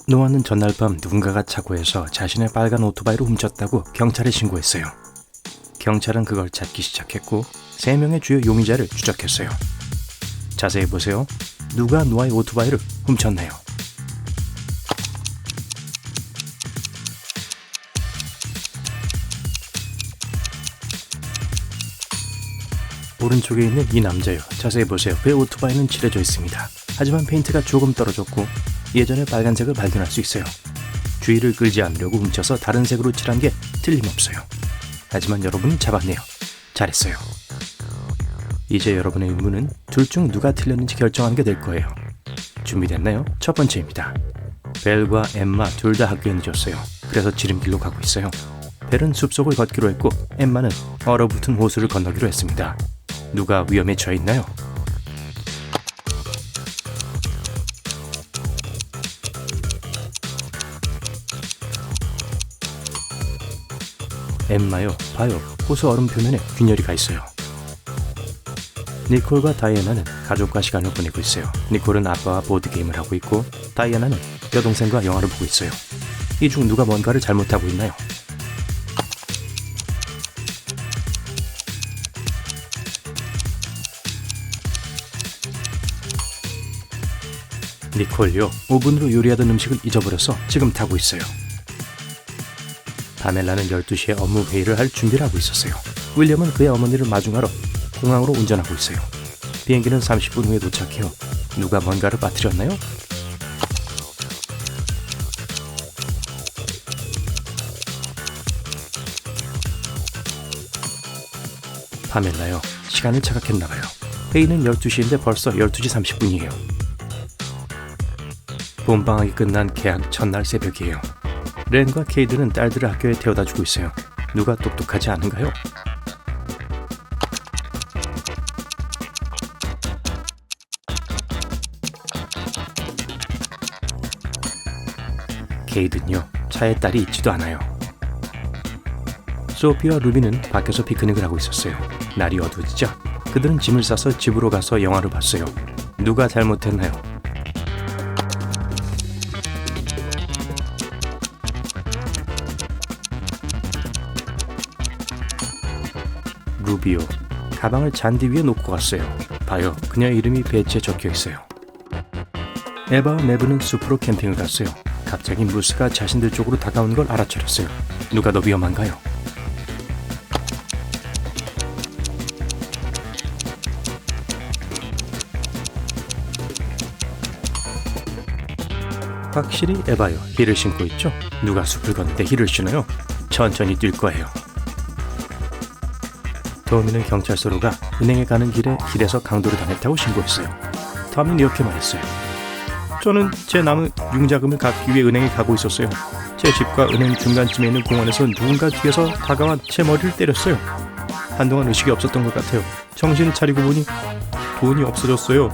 노아는 전날 밤 누군가가 차고에서 자신의 빨간 오토바이를 훔쳤다고 경찰에 신고했어요. 경찰은 그걸 찾기 시작했고 3명의 주요 용의자를 추적했어요. 자세히 보세요. 누가 노아의 오토바이를 훔쳤나요? 오른쪽에 있는 이 남자요. 자세히 보세요. 그의 오토바이는 칠해져 있습니다. 하지만 페인트가 조금 떨어졌고 예전에 빨간색을 발견할 수 있어요. 주의를 끌지 않으려고 훔쳐서 다른 색으로 칠한 게 틀림없어요. 하지만 여러분은 잡았네요. 잘했어요. 이제 여러분의 의문은 둘 중 누가 틀렸는지 결정하는 게 될 거예요. 준비됐나요? 첫 번째입니다. 벨과 엠마 둘 다 학교에 늦었어요. 그래서 지름길로 가고 있어요. 벨은 숲속을 걷기로 했고 엠마는 얼어붙은 호수를 건너기로 했습니다. 누가 위험에 처해 있나요? 엠마요, 봐요. 호수 얼음 표면에 균열이 가 있어요. 니콜과 다이애나는 가족과 시간을 보내고 있어요. 니콜은 아빠와 보드게임을 하고 있고 다이애나는 여동생과 영화를 보고 있어요. 이 중 누가 뭔가를 잘못하고 있나요? 니콜요, 오븐으로 요리하던 음식을 잊어버려서 지금 타고 있어요. 파멜라는 12시에 업무 회의를 할 준비를 하고 있었어요. 윌리엄은 그의 어머니를 마중하러 공항으로 운전하고 있어요. 비행기는 30분 후에 도착해요. 누가 뭔가를 빠뜨렸나요? 파멜라요, 시간을 착각했나봐요. 회의는 12시인데 벌써 12시 30분이에요. 봄방학이 끝난 개학 첫날 새벽이에요. 렌과 케이드는 딸들을 학교에 태워다 주고 있어요. 누가 똑똑하지 않은가요? 케이드는요, 차에 딸이 있지도 않아요. 소피와 루비는 밖에서 피크닉을 하고 있었어요. 날이 어두워지자 그들은 짐을 싸서 집으로 가서 영화를 봤어요. 누가 잘못했나요? 루비요, 가방을 잔디 위에 놓고 갔어요. 봐요, 그녀의 이름이 배지에 적혀 있어요. 에바와 메브는 숲으로 캠핑을 갔어요. 갑자기 무스가 자신들 쪽으로 다가오는 걸 알아차렸어요. 누가 더 위험한가요? 확실히 에바요, 힐을 신고 있죠? 누가 숲을 걷는데 힐을 신어요? 천천히 뛸 거예요. 토미는 경찰서로 가 은행에 가는 길에서 강도를 당했다고 신고했어요. 토미는 이렇게 말했어요. 저는 제 남은 융자금을 갚기 위해 은행에 가고 있었어요. 제 집과 은행 중간쯤에 있는 공원에서 누군가 뒤에서 다가와 제 머리를 때렸어요. 한동안 의식이 없었던 것 같아요. 정신을 차리고 보니 돈이 없어졌어요.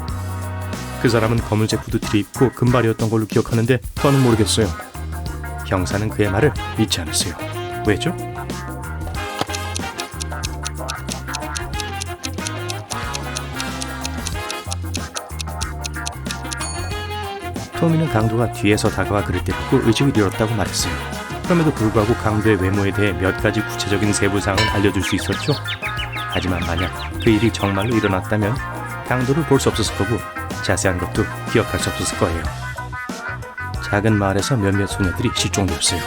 그 사람은 검은색 후드티를 입고 금발이었던 걸로 기억하는데 저는 모르겠어요. 형사는 그의 말을 믿지 않았어요. 왜죠? 토미는 강도가 뒤에서 다가와 그를 때렸고 의식을 잃었다고 말했어요. 그럼에도 불구하고 강도의 외모에 대해 몇 가지 구체적인 세부사항은 알려줄 수 있었죠. 하지만 만약 그 일이 정말로 일어났다면 강도를 볼 수 없었을 거고 자세한 것도 기억할 수 없었을 거예요. 작은 마을에서 몇몇 소녀들이 실종되었어요.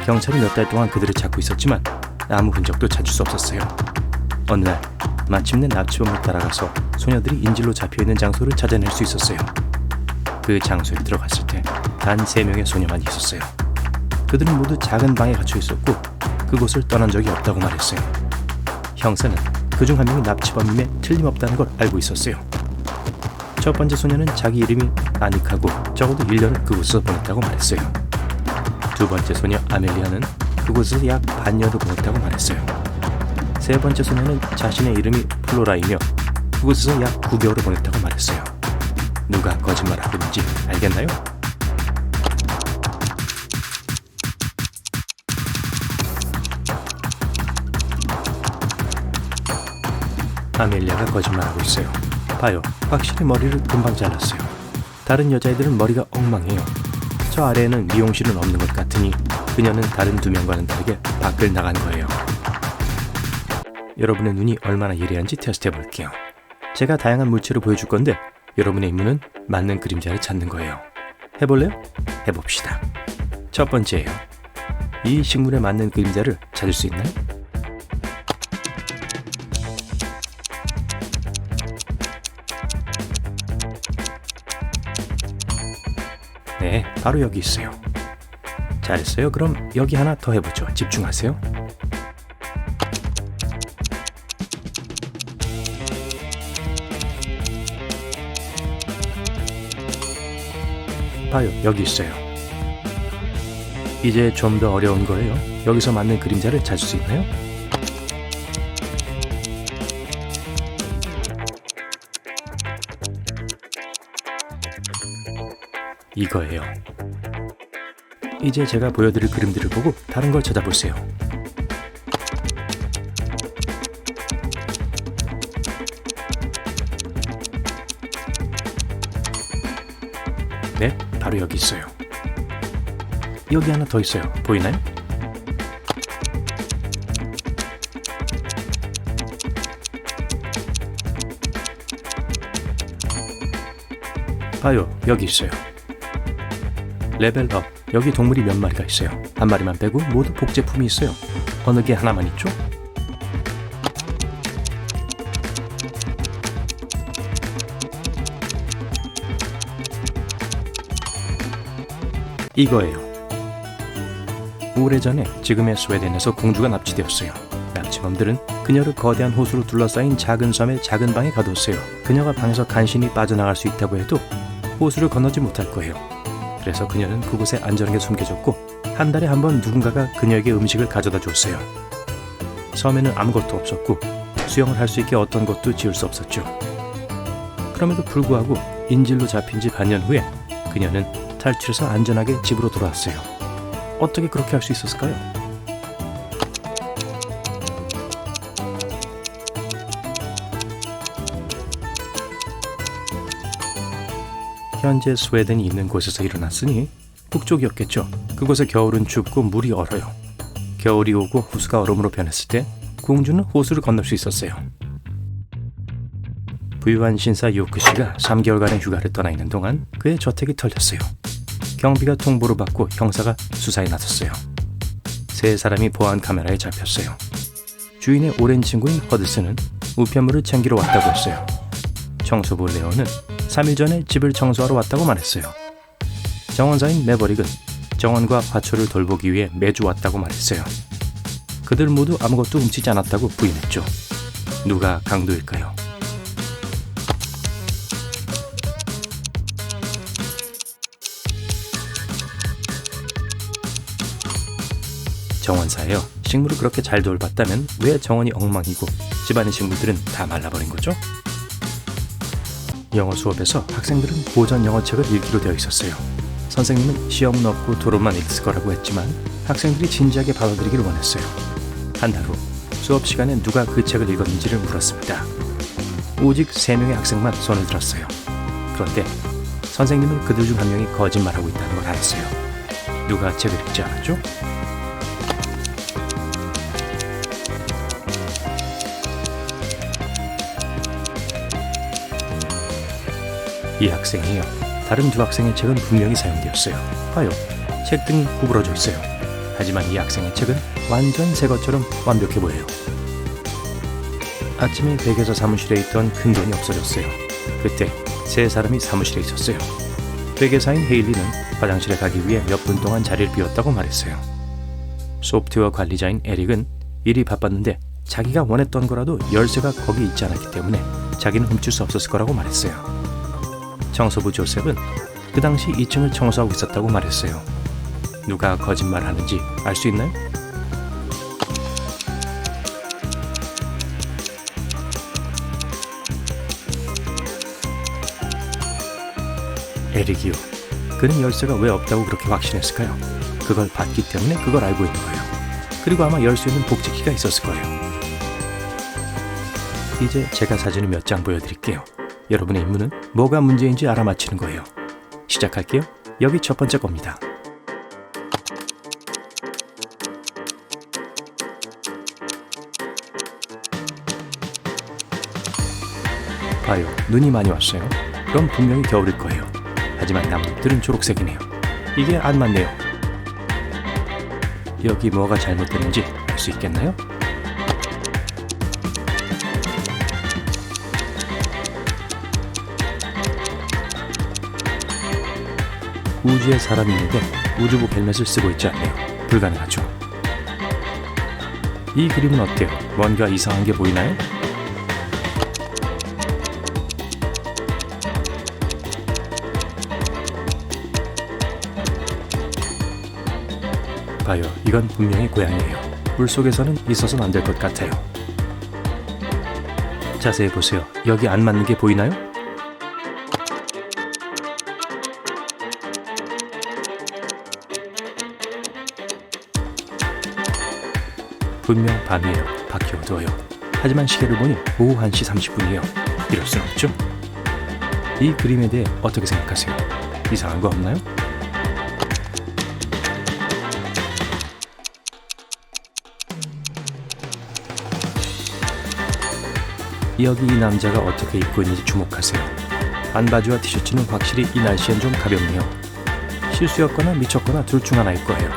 경찰이 몇 달 동안 그들을 찾고 있었지만 아무 흔적도 찾을 수 없었어요. 어느 날 마침내 납치범을 따라가서 소녀들이 인질로 잡혀있는 장소를 찾아낼 수 있었어요. 그 장소에 들어갔을 때 단 3명의 소녀만 있었어요. 그들은 모두 작은 방에 갇혀 있었고 그곳을 떠난 적이 없다고 말했어요. 형사는 그중 한 명이 납치범임에 틀림없다는 걸 알고 있었어요. 첫 번째 소녀는 자기 이름이 아닉하고 적어도 1년을 그곳에서 보냈다고 말했어요. 두 번째 소녀 아멜리아는 그곳에서 약 반년을 보냈다고 말했어요. 세 번째 소녀는 자신의 이름이 플로라이며 그곳에서 약 9개월을 보냈다고 말했어요. 누가 거짓말하고 있는지 알겠나요? 아멜리아가 거짓말하고 있어요. 봐요, 확실히 머리를 금방 잘랐어요. 다른 여자애들은 머리가 엉망해요. 저 아래에는 미용실은 없는 것 같으니 그녀는 다른 두 명과는 다르게 밖을 나간 거예요. 여러분의 눈이 얼마나 예리한지 테스트 해볼게요. 제가 다양한 물체를 보여줄 건데 여러분의 임무는 맞는 그림자를 찾는 거예요. 해볼래요? 해봅시다. 첫 번째예요. 이 식물에 맞는 그림자를 찾을 수 있나요? 네, 바로 여기 있어요. 잘했어요. 그럼 여기 하나 더 해보죠. 집중하세요. 봐요, 여기 있어요. 이제 좀 더 어려운 거예요. 여기서 맞는 그림자를 찾을 수 있나요? 이거예요. 이제 제가 보여드릴 그림들을 보고 다른 걸 찾아보세요. 네, 바로 여기 있어요. 여기 하나 더 있어요. 보이나요? 봐요, 여기 있어요. 레벨업. 여기 동물이 몇 마리가 있어요. 한 마리만 빼고 모두 복제품이 있어요. 어느 게 하나만 있죠? 이거예요. 오래전에 지금의 스웨덴에서 공주가 납치되었어요. 납치범들은 그녀를 거대한 호수로 둘러싸인 작은 섬의 작은 방에 가뒀어요. 그녀가 방에서 간신히 빠져나갈 수 있다고 해도 호수를 건너지 못할 거예요. 그래서 그녀는 그곳에 안전하게 숨겨졌고 한 달에 한 번 누군가가 그녀에게 음식을 가져다 줬어요. 섬에는 아무것도 없었고 수영을 할 수 있게 어떤 것도 지을 수 없었죠. 그럼에도 불구하고 인질로 잡힌 지 반년 후에 그녀는 탈출해서 안전하게 집으로 돌아왔어요. 어떻게 그렇게 할 수 있었을까요? 현재 스웨덴이 있는 곳에서 일어났으니 북쪽이었겠죠. 그곳의 겨울은 춥고 물이 얼어요. 겨울이 오고 호수가 얼음으로 변했을 때 공주는 호수를 건널 수 있었어요. 부유한 신사 요크 씨가 3개월간의 휴가를 떠나 있는 동안 그의 저택이 털렸어요. 경비가 통보를 받고 형사가 수사에 나섰어요. 세 사람이 보안 카메라에 잡혔어요. 주인의 오랜 친구인 허드슨은 우편물을 챙기러 왔다고 했어요. 청소부 레오는 3일 전에 집을 청소하러 왔다고 말했어요. 정원사인 매버릭은 정원과 화초를 돌보기 위해 매주 왔다고 말했어요. 그들 모두 아무것도 훔치지 않았다고 부인했죠. 누가 강도일까요? 정원사예요. 식물을 그렇게 잘 돌봤다면 왜 정원이 엉망이고 집안의 식물들은 다 말라버린 거죠? 영어 수업에서 학생들은 고전 영어책을 읽기로 되어 있었어요. 선생님은 시험은 없고 토론만 읽을 거라고 했지만 학생들이 진지하게 받아들이기를 원했어요. 한 달 후 수업 시간에 누가 그 책을 읽었는지를 물었습니다. 오직 3명의 학생만 손을 들었어요. 그런데 선생님은 그들 중 한 명이 거짓말하고 있다는 걸 알았어요. 누가 책을 읽지 않았죠? 이 학생이요. 다른 두 학생의 책은 분명히 사용되었어요. 봐요. 책 등이 구부러져 있어요. 하지만 이 학생의 책은 완전 새 것처럼 완벽해 보여요. 아침에 댁에서 사무실에 있던 큰 돈이 없어졌어요. 그때 세 사람이 사무실에 있었어요. 회계사인 헤일리는 화장실에 가기 위해 몇 분 동안 자리를 비웠다고 말했어요. 소프트웨어 관리자인 에릭은 일이 바빴는데 자기가 원했던 거라도 열쇠가 거기 있지 않았기 때문에 자기는 훔칠 수 없었을 거라고 말했어요. 청소부 조셉은 그 당시 2층을 청소하고 있었다고 말했어요. 누가 거짓말하는지 알 수 있나요? 에릭이요. 그는 열쇠가 왜 없다고 그렇게 확신했을까요? 그걸 봤기 때문에 그걸 알고 있는 거예요. 그리고 아마 열 수 있는 복제키가 있었을 거예요. 이제 제가 사진을 몇 장 보여드릴게요. 여러분의 임무는 뭐가 문제인지 알아맞히는 거예요. 시작할게요. 여기 첫 번째 겁니다. 봐요, 눈이 많이 왔어요. 그럼 분명히 겨울일 거예요. 하지만 나뭇잎들은 초록색이네요. 이게 안 맞네요. 여기 뭐가 잘못됐는지 알 수 있겠나요? 우주에 사람이 있는데 우주복 헬멧을 쓰고 있지 않네요. 불가능하죠. 이 그림은 어때요? 뭔가 이상한 게 보이나요? 봐요, 이건 분명히 고양이에요. 물속에서는 있어서는 안 될 것 같아요. 자세히 보세요. 여기 안 맞는 게 보이나요? 분명 밤이에요. 밖이 어두워요. 하지만 시계를 보니 오후 1시 30분이에요. 이럴 순 없죠? 이 그림에 대해 어떻게 생각하세요? 이상한 거 없나요? 여기 이 남자가 어떻게 입고 있는지 주목하세요. 반바지와 티셔츠는 확실히 이 날씨엔 좀 가볍네요. 실수였거나 미쳤거나 둘 중 하나일 거예요.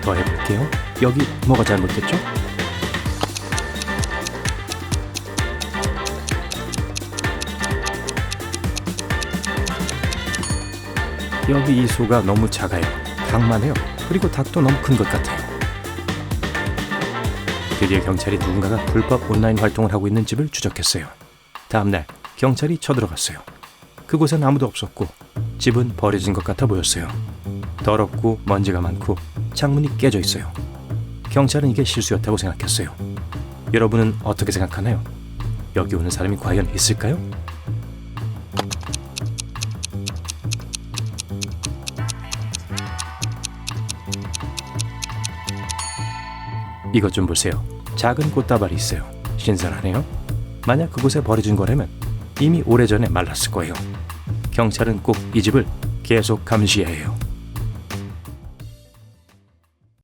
더 해볼게요. 여기 뭐가 잘못됐죠? 여기 이 소가 너무 작아요. 닭만 해요. 그리고 닭도 너무 큰 것 같아요. 드디어 경찰이 누군가가 불법 온라인 활동을 하고 있는 집을 추적했어요. 다음날 경찰이 쳐들어갔어요. 그곳엔 아무도 없었고 집은 버려진 것 같아 보였어요. 더럽고 먼지가 많고 창문이 깨져 있어요. 경찰은 이게 실수였다고 생각했어요. 여러분은 어떻게 생각하나요? 여기 오는 사람이 과연 있을까요? 이것 좀 보세요. 작은 꽃다발이 있어요. 신선하네요. 만약 그곳에 버려진 거라면 이미 오래전에 말랐을 거예요. 경찰은 꼭 이 집을 계속 감시해야 해요.